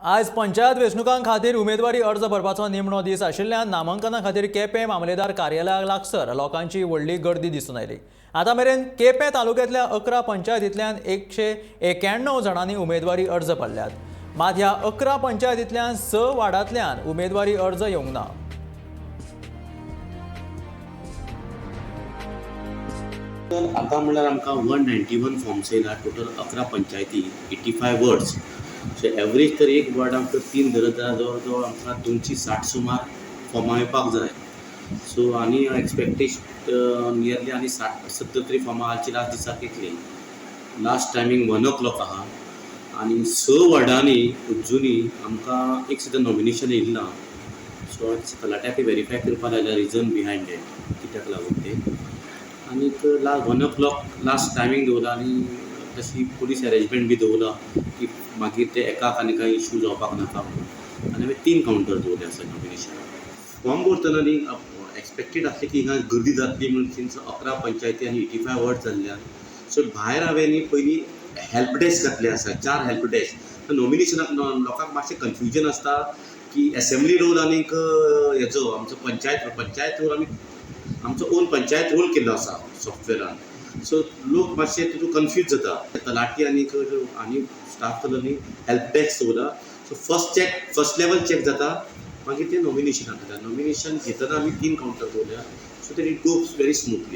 आज पंचायत वेंचणुकां खातीर उमेदवारी अर्ज भरपाचो निमणो दीस आशिल्ल्यान नामांकना खातीर केपें मामलेदार कार्यालयाक लागसर लोकांची व्हडली गर्दी दिसून आयली। आतां मेरेन केपें तालुक्यांतल्या 11 पंचायतींतल्यान 191 जाणांनी उमेदवारी अर्ज भरल्यात। मात ह्या 11 पंचायतींतल्यान 6 वार्डांतल्यान उमेदवारी अर्ज येवंक ना। आता म्हणल्यार आमकां 191 फॉर्म्स येयला, टोटल 11 पंचायती 85 वर्ड्स। सो एवरेज तर एक वार्डाक तर 3 धरत जाल्यार जवळ जवळ आमकां 260 सुमार फॉर्मां येवपाक जाय। सो आनी एक्सपेक्टेशन नियरली आनी 60-70 तरी फॉर्मां हालची लास्ट दिसाक येतली। लास्ट टायमींग 1 o'clock आहा आनी 6 वार्डांनी अजुनी आमकां एक सुद्दां नॉमिनेशन येयलें ना। सो तलाट्याक वेरीफाय करपाक लायला रिजन बिहायंड डेट, कित्याक लागून ते। आनी 1 o'clock लास्ट टायमींग दवरला आनी तशी पुलीस अरेंजमेंट बी दवरला की मागीर ते एकाक आनी कांय इशू जावपाक नाका म्हणून। आनी हांवें 3 कावंटर दवरले आसा नॉमिनेशन। फॉर्म भरतना न्ही एक्सपेक्टेड आसलें की हिंगा गर्दी जातली म्हणून सिन्स 11 पंचायती आनी 85 वर्ड जाल्ल्यान। सो भायर हांवें न्ही पयलीं हेल्प डेस्क घातले आसा, 4 हेल्प डेस्क। नॉमिनेशनाक लोकांक मातशें कन्फ्युजन आसता की एसेंब्ली रोल आनीक हेचो आमचो पंचायत रोल आमी आमचो ओन पंचायत रोल केल्लो आसा सॉफ्टवेरान। सो लोक मातशे तितून कन्फ्यूज जाता। तलाटी आनी स्टाफ कडलो न्ही हेल्प डेस्क दवरला। सो फर्स्ट लेवल चॅक जाता, मागीर ते नॉमिनेशनाक येता। नॉमिनेशन घेतना आमी 3 कावंटर दवरल्या, so that it goes very smoothly.